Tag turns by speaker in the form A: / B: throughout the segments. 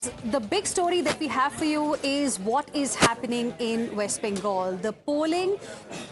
A: The big story that we have for you is what is happening in West Bengal. The polling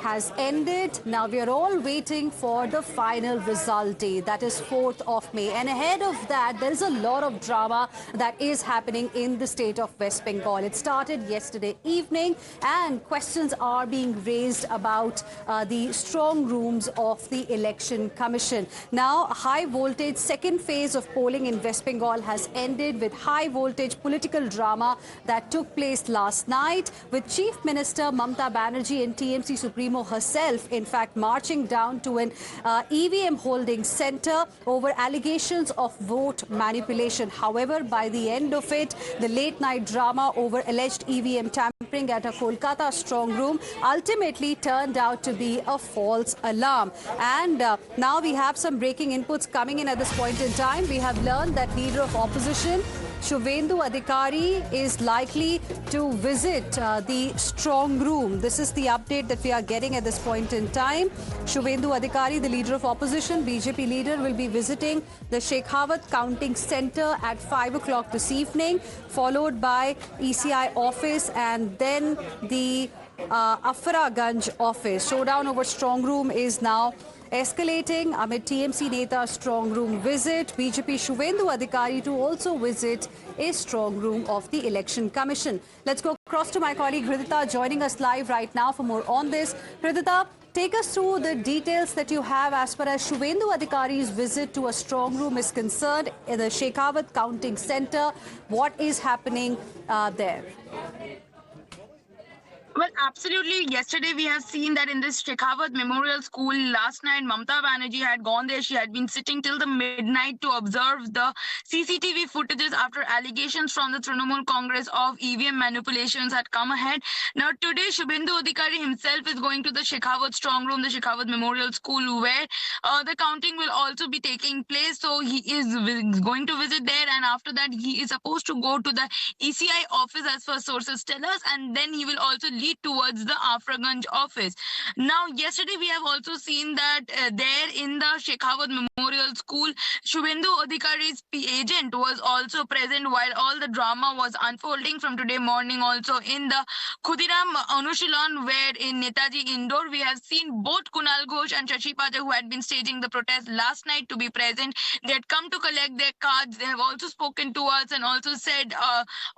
A: has ended. Now we are all waiting for the final result day. That is 4th of May. And ahead of that, there is a lot of drama that is happening in the state of West Bengal. It started yesterday evening and questions are being raised about the strong rooms of the Election Commission. Now, a high voltage second phase of polling in West Bengal has ended with high voltage political drama that took place last night with Chief Minister Mamata Banerjee and TMC Supremo herself, in fact, marching down to an EVM holding center over allegations of vote manipulation. However, by the end of it, the late night drama over alleged EVM tampering at a Kolkata strong room ultimately turned out to be a false alarm. And now we have some breaking inputs coming in at this point in time. We have learned that Leader of Opposition Shubhendu Adhikari is likely to visit the strong room. This is the update that we are getting at this point in time. Shubhendu Adhikari, the Leader of Opposition, BJP leader, will be visiting the Shekhawat Counting Centre at 5 o'clock this evening, followed by ECI office and then the Afraganj office. Showdown over strong room is now escalating amid TMC Neta strong room visit. BJP Shubhendu Adhikari to also visit a strong room of the Election Commission. Let's go across to my colleague Hridita joining us live right now for more on this. Hridita, take us through the details that you have as far as Shubhendu Adhikari's visit to a strong room is concerned in the Shekhawat Counting Centre. What is happening there?
B: Well, absolutely. Yesterday, we have seen that in this Shekhawat Memorial School last night, Mamata Banerjee had gone there. She had been sitting till the midnight to observe the CCTV footages after allegations from the Trinamool Congress of EVM manipulations had come ahead. Now, today, Shubhendu Adhikari himself is going to the Shekhawat Strong Room, the Shekhawat Memorial School, where the counting will also be taking place. So, he is going to visit there, and after that, he is supposed to go to the ECI office, as per sources tell us, and then he will also lead towards the Afraganj office. Now, yesterday we have also seen that there in the Shekhawat Memorial School, Shubhendu Adhikari's agent was also present while all the drama was unfolding from today morning. Also in the Khudiram Anushilan, where in Netaji Indoor, we have seen both Kunal Ghosh and Shashi Patel, who had been staging the protest last night, to be present. They had come to collect their cards. They have also spoken to us and also said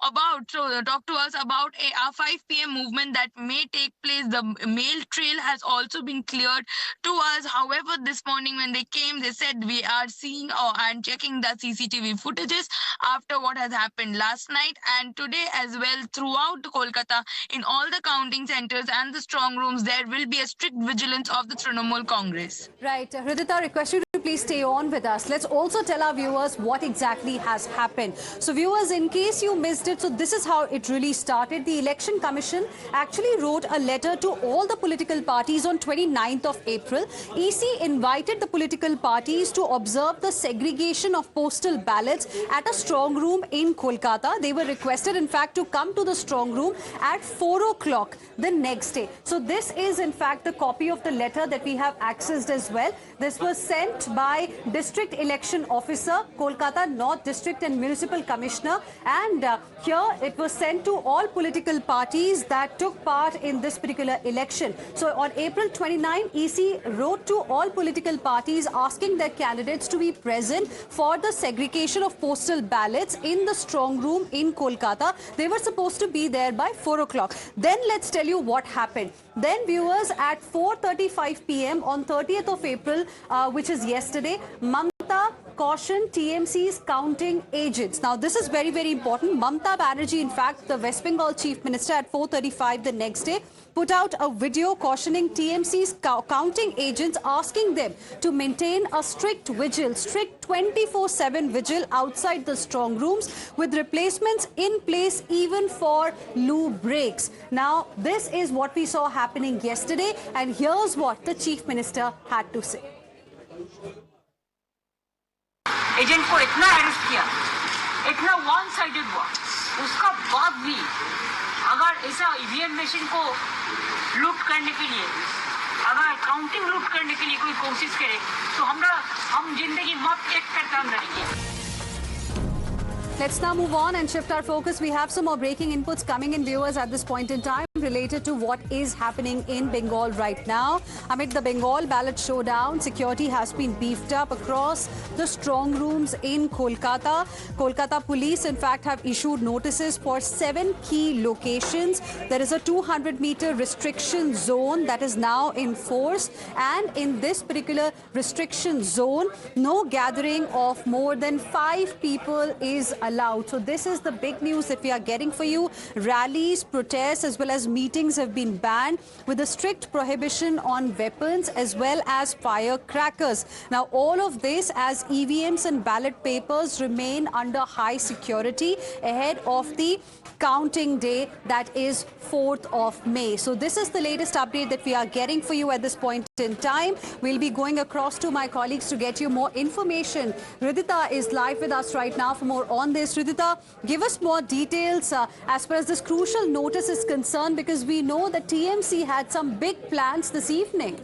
B: talked to us about a 5 p.m. movement that may take place. The mail trail has also been cleared to us. However, this morning when they came, they said we are seeing and checking the CCTV footages after what has happened last night and today as well throughout Kolkata. In all the counting centers and the strong rooms, there will be a strict vigilance of the Trinamool Congress.
A: Right. Hridita, request you to please stay on with us. Let's also tell our viewers what exactly has happened. So viewers, in case you missed it, so this is how it really started. The Election Commission actually wrote a letter to all the political parties on 29th of April. EC invited the political parties to observe the segregation of postal ballots at a strong room in Kolkata. They were requested, in fact, to come to the strong room at 4 o'clock the next day. So this is, in fact, the copy of the letter that we have accessed as well. This was sent by District Election Officer, Kolkata North District and Municipal Commissioner, and here it was sent to all political parties that took part in this particular election. So on April 29, EC wrote to all political parties asking their candidates to be present for the segregation of postal ballots in the strong room in Kolkata. They were supposed to be there by 4 o'clock. Then let's tell you what happened. Then viewers, at 4:35 p.m. on 30th of April, which is yesterday, Mamata cautioned TMC's counting agents. Now, this is very, very important. Mamata Banerjee, in fact, the West Bengal Chief Minister, at 4:35 the next day, put out a video cautioning TMC's counting agents, asking them to maintain a strict vigil, strict 24/7 vigil outside the strong rooms, with replacements in place even for loo breaks. Now, this is what we saw happening yesterday, and here's what the Chief Minister had to say.
C: Agent को इतना arrest किया, इतना one sided हुआ, उसका बाद भी अगर ऐसा ईवीएम मशीन को लूट करने के लिए, अगर काउंटिंग लूट करने के लिए कोई कोशिश करे तो हम जिंदगी मत एक करके हम लड़ेंगे।
A: Let's now move on and shift our focus. We have some more breaking inputs coming in, viewers, at this point in time related to what is happening in Bengal right now. Amid the Bengal ballot showdown, security has been beefed up across the strong rooms in Kolkata. Kolkata police, in fact, have issued notices for 7 key locations. There is a 200-meter restriction zone that is now in force. And in this particular restriction zone, no gathering of more than 5 people is allowed. So this is the big news that we are getting for you. Rallies, protests, as well as meetings have been banned with a strict prohibition on weapons as well as firecrackers. Now, all of this as EVMs and ballot papers remain under high security ahead of the counting day, that is 4th of May. So this is the latest update that we are getting for you at this point in time. We'll be going across to my colleagues to get you more information. Ridhita is live with us right now for more on this. Ridhita, give us more details as far as this crucial notice is concerned, because we know that TMC had some big plans this evening.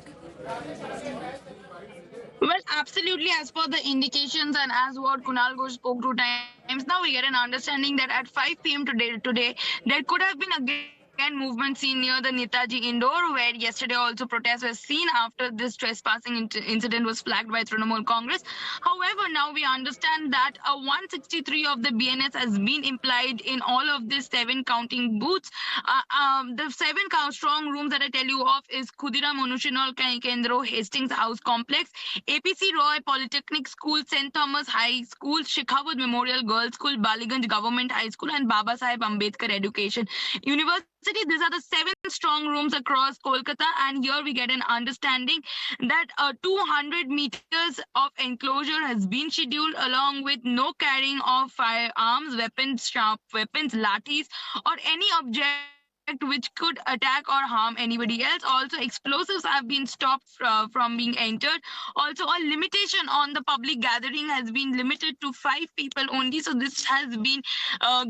B: Well, absolutely. As per the indications and as what Kunal Ghosh spoke 2 times, now we get an understanding that at 5 p.m. today, there could have been again movement seen near the Netaji Indoor, where yesterday also protests were seen after this trespassing incident was flagged by Trinamool Congress. However, now we understand that 163 of the BNS has been implied in all of these 7 counting booths. The 7 strong rooms that I tell you of is Khudiram Anushinol Kendro Hastings House Complex, APC Roy Polytechnic School, St. Thomas High School, Shekhawat Memorial Girls School, Baliganj Government High School, and Baba Saheb Ambedkar Education University. These are the 7 strong rooms across Kolkata, and here we get an understanding that 200 meters of enclosure has been scheduled, along with no carrying of firearms, weapons, sharp weapons, lathis, or any object which could attack or harm anybody else. Also, explosives have been stopped from being entered. Also, a limitation on the public gathering has been limited to 5 people only. So this has been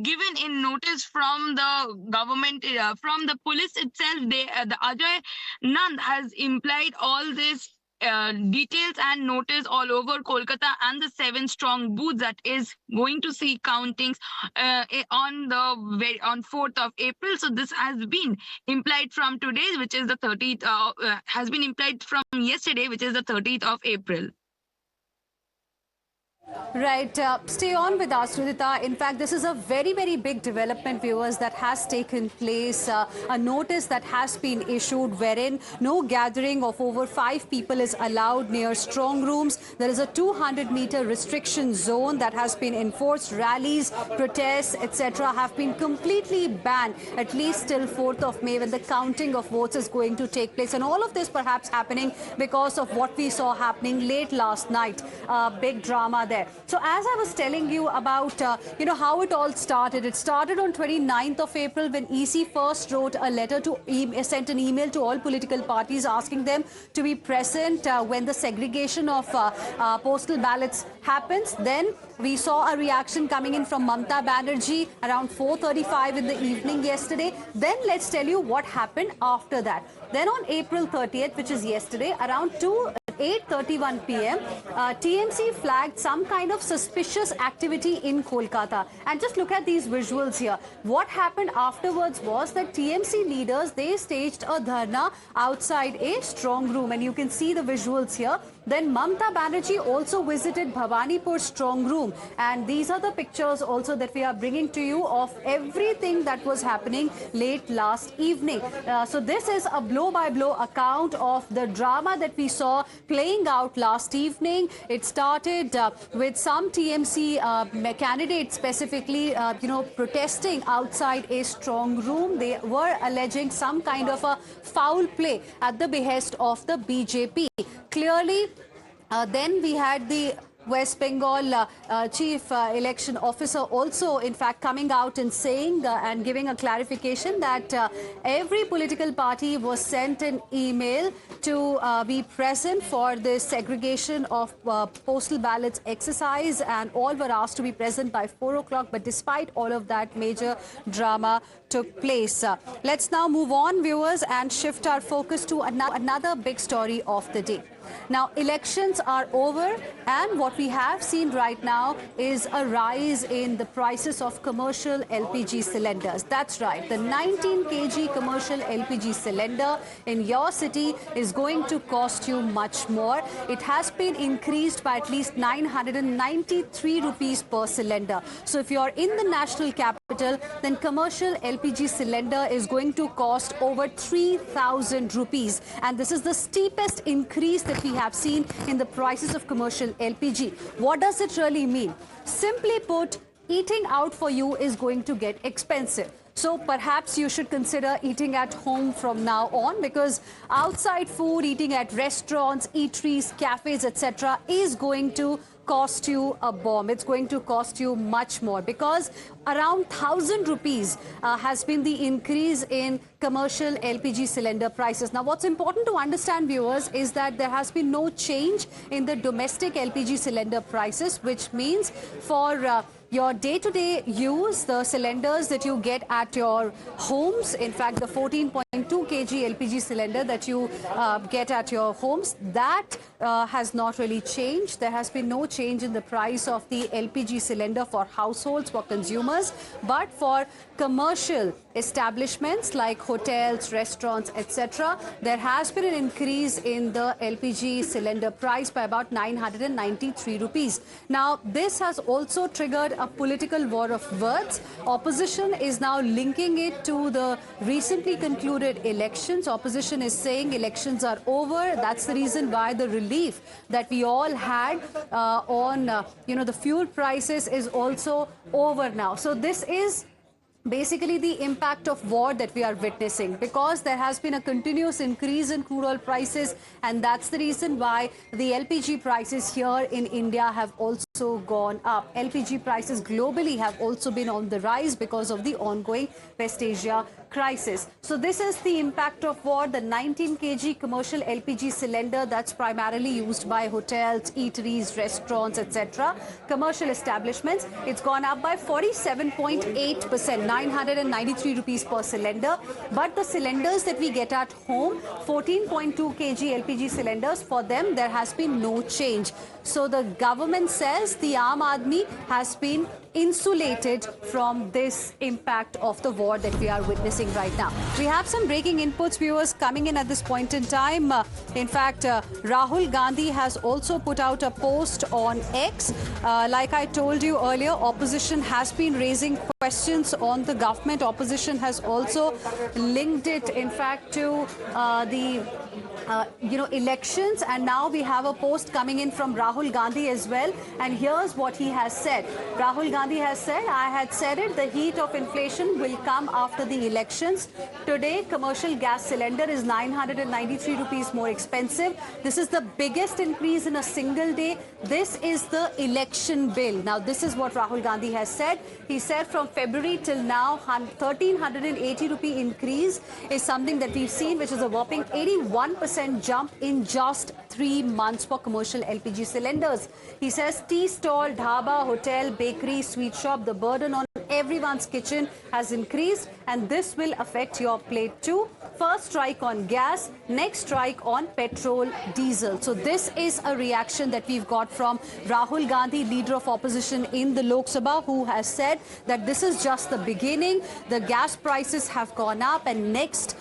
B: given in notice from the government, from the police itself. The Ajay Nand has implied all this details and notice all over Kolkata and the 7 strong booths that is going to see countings on 4th of April. So this has been implied from today, which is the 30th, has been implied from yesterday, which is the 30th of April.
A: Right. Stay on with us, Ridhita. In fact, this is a very, very big development, viewers, that has taken place. A notice that has been issued wherein no gathering of over 5 people is allowed near strong rooms. There is a 200-meter restriction zone that has been enforced. Rallies, protests, etc. have been completely banned, at least till 4th of May, when the counting of votes is going to take place. And all of this perhaps happening because of what we saw happening late last night. Big drama there. So as I was telling you about, how it all started. It started on 29th of April when EC first wrote a letter sent an email to all political parties asking them to be present when the segregation of postal ballots happens. Then we saw a reaction coming in from Mamta Banerjee around 4:35 in the evening yesterday. Then let's tell you what happened after that. Then on April 30th, which is yesterday, around 8:31 p.m., TMC flagged some kind of suspicious activity in Kolkata. And just look at these visuals here. What happened afterwards was that TMC leaders, they staged a dharna outside a strong room. And you can see the visuals here. Then Mamta Banerjee also visited Bhawanipur strong room. And these are the pictures also that we are bringing to you of everything that was happening late last evening. So this is a blow-by-blow account of the drama that we saw playing out last evening. It started with some TMC candidates specifically, protesting outside a strong room. They were alleging some kind of a foul play at the behest of the BJP. Clearly, then we had the West Bengal Chief Election Officer also, in fact, coming out and saying and giving a clarification that every political party was sent an email to be present for this segregation of postal ballots exercise, and all were asked to be present by 4 o'clock. But despite all of that, major drama took place. Let's now move on, viewers, and shift our focus to another big story of the day. Now, elections are over, and what we have seen right now is a rise in the prices of commercial LPG cylinders. That's right, the 19 kg commercial LPG cylinder in your city is going to cost you much more. It has been increased by at least 993 rupees per cylinder. So if you're in the national capital, then commercial LPG cylinder is going to cost over 3,000 rupees. And this is the steepest increase that we have seen in the prices of commercial LPG. What does it really mean? Simply put, eating out for you is going to get expensive. So perhaps you should consider eating at home from now on, because outside food, eating at restaurants, eateries, cafes, etc. is going to cost you a bomb. It's going to cost you much more, because around 1,000 rupees has been the increase in commercial LPG cylinder prices. Now, what's important to understand, viewers, is that there has been no change in the domestic LPG cylinder prices, which means for your day-to-day use, the cylinders that you get at your homes, in fact, the 14.2 kg LPG cylinder that you get at your homes, that has not really changed. There has been no change in the price of the LPG cylinder for households, for consumers, but for commercial establishments like hotels, restaurants, etc., there has been an increase in the LPG cylinder price by about 993 rupees. Now, this has also triggered a political war of words. Opposition is now linking it to the recently concluded elections. Opposition is saying elections are over. That's the reason why the relief that we all had on the fuel prices is also over now. So this is basically the impact of war that we are witnessing, because there has been a continuous increase in crude oil prices, and that's the reason why the LPG prices here in India have also gone up. LPG prices globally have also been on the rise because of the ongoing West Asia crisis. So this is the impact of war. The 19 kg commercial LPG cylinder that's primarily used by hotels, eateries, restaurants, etc., commercial establishments, it's gone up by 47.8%, 993 rupees per cylinder. But the cylinders that we get at home, 14.2 kg LPG cylinders, for them there has been no change. So the government says the Aam Aadmi has been insulated from this impact of the war that we are witnessing right now. We have some breaking inputs, viewers, coming in at this point in time. In fact, Rahul Gandhi has also put out a post on X. Like I told you earlier, opposition has been raising questions on the government. Opposition has also linked it, in fact, to the elections, and now we have a post coming in from Rahul Gandhi as well, and here's what he has said. Rahul Gandhi has said, I had said it, the heat of inflation will come after the elections. Today, commercial gas cylinder is 993 rupees more expensive. This is the biggest increase in a single day. This is the election bill. Now, this is what Rahul Gandhi has said. He said from February till now, 1,380 rupee increase is something that we've seen, which is a whopping 81% jump in just 3 months for commercial LPG cylinders. He says tea stall, dhaba, hotel, bakery, sweet shop, the burden on everyone's kitchen has increased, and this will affect your plate too. First strike on gas, next strike on petrol, diesel. So this is a reaction that we've got from Rahul Gandhi, leader of opposition in the Lok Sabha, who has said that this is just the beginning. The gas prices have gone up, and next,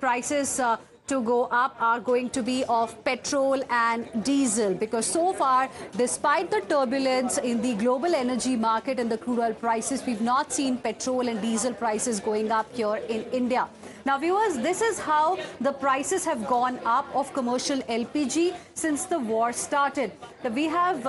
A: prices to go up are going to be of petrol and diesel, because so far, despite the turbulence in the global energy market and the crude oil prices, we've not seen petrol and diesel prices going up here in India. Now, viewers, this is how the prices have gone up of commercial LPG since the war started. We have,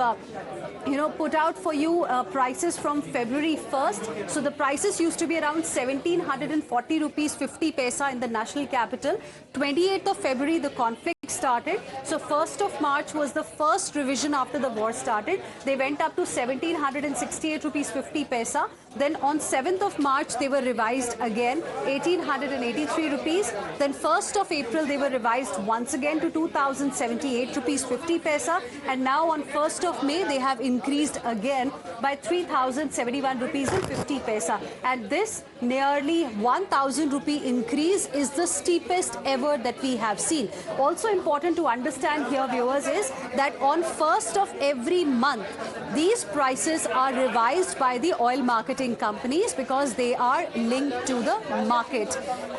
A: put out for you prices from February 1st. So the prices used to be around 1,740 rupees 50 paisa in the national capital. 28th of February, the conflict started. So 1st of March was the first revision after the war started. They went up to 1,768 rupees 50 paisa. Then on 7th of March, they were revised again, 1,883 rupees. Then 1st of April, they were revised once again to 2,078 rupees 50 paisa. And now on 1st of May, they have increased again by 3,071 rupees and 50 paisa. And this nearly 1,000 rupee increase is the steepest ever that we have seen. Also important to understand here, viewers, is that on 1st of every month, these prices are revised by the oil marketing companies because they are linked to the market.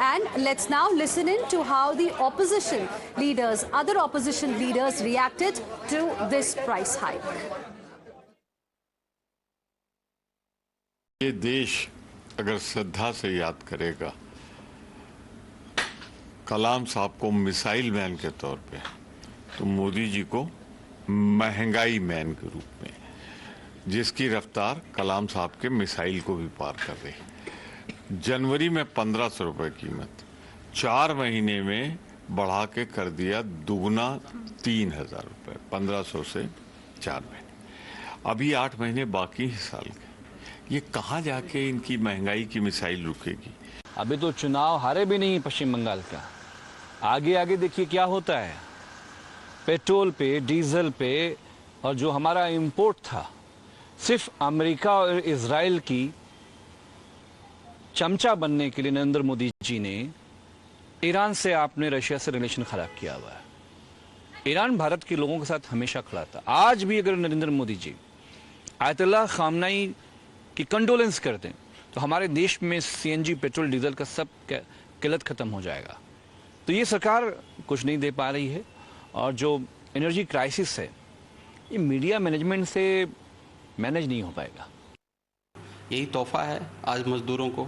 A: And let's now listen in to how the opposition leaders, other opposition leaders reacted to this price hike.
D: ये देश अगर श्रद्धा से याद करेगा कलाम साहब को missile man के तौर पे, तो मोदी जी को महंगाई मैन के रूप में, जिसकी रफ्तार कलाम साहब के मिसाइल को भी पार कर रही। जनवरी में 1500 रुपये कीमत, 4 महीने में बढ़ा के कर दिया दुगना 3000 रुपये, 1500 से 4 महीने। अभी 8 महीने बाकी है साल के। ये कहाँ जाके इनकी महंगाई की मिसाइल रुकेगी?
E: अभी तो चुनाव हारे भी नहीं पश्चिम बंगाल का, आगे आगे देखिए क्या होता है। पेट्रोल पे, डीजल पे, और जो हमारा इंपोर्ट था, सिर्फ अमेरिका और इजराइल की चमचा बनने के लिए नरेंद्र मोदी जी ने ईरान से, आपने रशिया से रिलेशन खराब किया हुआ है। ईरान भारत के लोगों के साथ हमेशा खड़ा था। आज भी अगर नरेंद्र मोदी जी आयतुल्लाह खामनाई की कंडोलेंस कर दें तो हमारे देश में सीएनजी, पेट्रोल, डीजल का सब किल्लत खत्म हो जाएगा। तो ये सरकार कुछ नहीं दे पा रही है, और जो एनर्जी क्राइसिस है ये मीडिया मैनेजमेंट से मैनेज नहीं हो पाएगा।
F: यही तोहफा है आज मजदूरों को,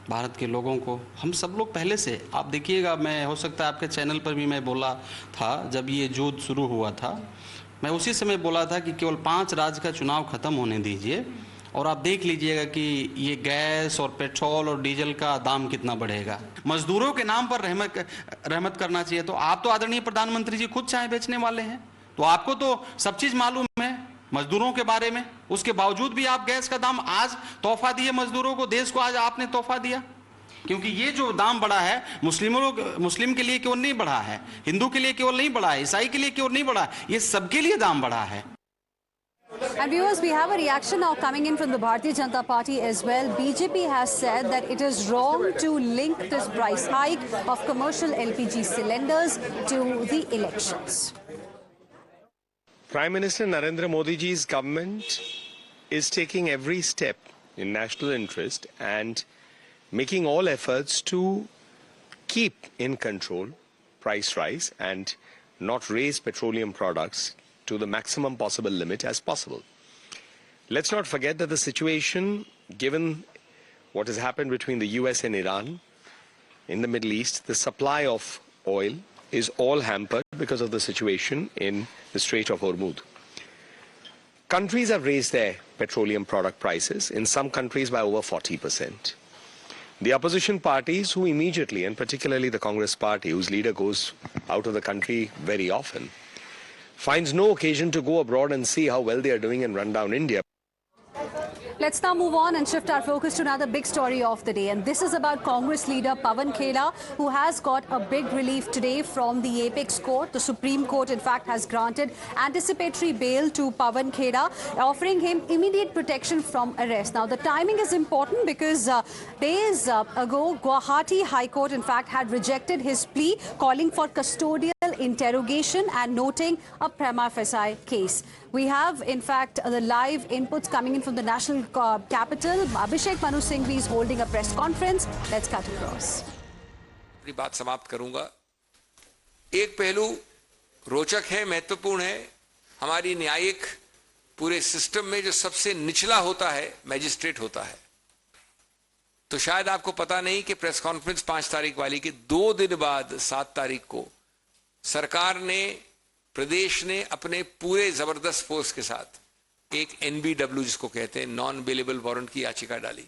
F: भारत के लोगों को। हम सब लोग पहले से, आप देखिएगा, मैं हो सकता है आपके चैनल पर भी मैं बोला था जब ये युद्ध शुरू हुआ था, मैं उसी समय बोला था कि केवल 5 राज्य का चुनाव खत्म होने दीजिए और आप देख लीजिएगा कि ये गैस और पेट्रोल और डीजल का दाम कितना बढ़ेगा। मजदूरों के नाम पर रहमत करना चाहिए। तो आप तो आदरणीय प्रधानमंत्री जी खुद चाय बेचने वाले हैं, तो आपको तो सब चीज मालूम है मजदूरों के बारे में। उसके बावजूद भी आप गैस का दाम आज तोहफा दिए मजदूरों को, देश को आज आपने तोहफा दिया। क्योंकि ये जो दाम बढ़ा है मुस्लिम के लिए केवल नहीं बढ़ा है, हिंदू के लिए केवल नहीं बढ़ा है, ईसाई के लिए केवल नहीं बढ़ा है, ये सबके लिए दाम बढ़ा है।
A: And viewers, we have a reaction now coming in from the Bharatiya Janata Party as well. BJP has said that it is wrong to link this price hike of commercial LPG cylinders to the elections.
G: Prime Minister Narendra Modi ji's government is taking every step in national interest and making all efforts to keep in control price rise and not raise petroleum products to the maximum possible limit as possible. Let's not forget that the situation, given what has happened between the US and Iran in the Middle East, the supply of oil is all hampered because of the situation in the Strait of Hormuz. Countries have raised their petroleum product prices, in some countries by over 40%. The opposition parties, who immediately, and particularly the Congress party, whose leader goes out of the country very often, finds no occasion to go abroad and see how well they are doing and run down India.
A: Let's now move on and shift our focus to another big story of the day. And this is about Congress leader Pawan Khera, who has got a big relief today from the Apex Court. The Supreme Court, in fact, has granted anticipatory bail to Pawan Khera, offering him immediate protection from arrest. Now, the timing is important because days ago, Guwahati High Court, in fact, had rejected his plea, calling for custodial interrogation and noting a prima facie case. We have, in fact, the live inputs coming in from the national capital. Abhishek Manu Singhvi is holding a press conference. Let's cut across.
H: अपनी बात समाप्त करूंगा। एक पहलू रोचक है, महत्वपूर्ण है। हमारी न्यायिक पूरे सिस्टम में जो सबसे निचला होता है, मैजिस्ट्रेट होता है। तो शायद आपको पता नहीं कि प्रेस कॉन्फ्रेंस 5 तारीख वाली के 2 दिन बाद 7 तारीख को सरकार ने, प्रदेश ने अपने पूरे जबरदस्त फोर्स के साथ एक NBW, जिसको कहते हैं नॉन बेलेबल वारंट की याचिका डाली,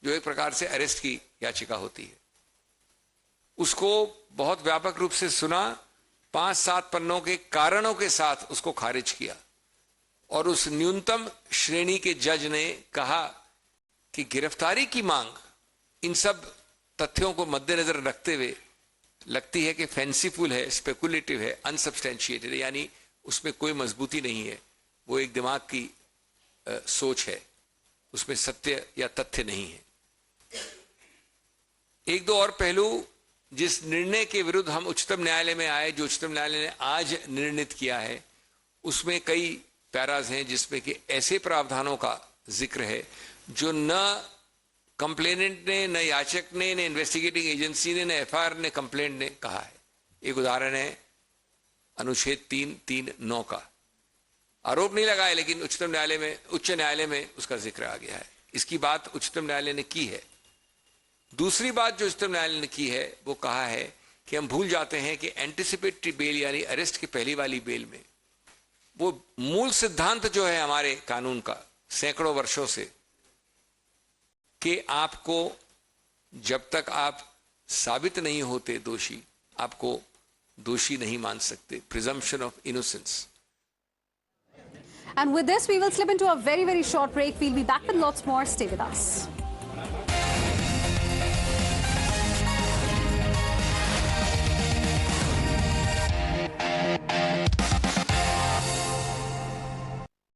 H: जो एक प्रकार से अरेस्ट की याचिका होती है। उसको बहुत व्यापक रूप से सुना, 5-7 पन्नों के कारणों के साथ उसको खारिज किया, और उस न्यूनतम श्रेणी के जज ने कहा कि गिरफ्तारी की मांग इन सब तथ्यों को मद्देनजर रखते हुए लगती है कि फैंसीफुल है, स्पेकुलेटिव है, अनसब्सटेंशिएटेड, यानी उसमें कोई मजबूती नहीं है, वो एक दिमाग की सोच है, उसमें सत्य या तथ्य नहीं है। 1-2 और पहलू जिस निर्णय के विरुद्ध हम उच्चतम न्यायालय में आए, जो उच्चतम न्यायालय ने आज निर्णित किया है, उसमें कई पैराज हैं जिसमें कि ऐसे प्रावधानों का जिक्र है जो न कंप्लेनेंट ने, न याचक ने, न इन्वेस्टिगेटिंग एजेंसी ने, न एफआईआर ने, कंप्लेंट ने कहा है। एक उदाहरण है अनुच्छेद 339 का। आरोप नहीं लगाया, लेकिन उच्च न्यायालय में उसका जिक्र आ गया है। इसकी बात उच्चतम न्यायालय ने की है। दूसरी बात जो उच्चतम न्यायालय ने की है वो कहा है कि हम भूल जाते हैं कि एंटिसिपेटरी बेल यानी अरेस्ट की पहली वाली बेल में वो मूल सिद्धांत जो है हमारे कानून का सैकड़ों वर्षों से, कि आपको जब तक आप साबित नहीं होते दोषी, आपको दोषी नहीं मान सकते, presumption of innocence.
A: And with this, we will slip into a very, very short break. We'll be back with lots more. Stay with us.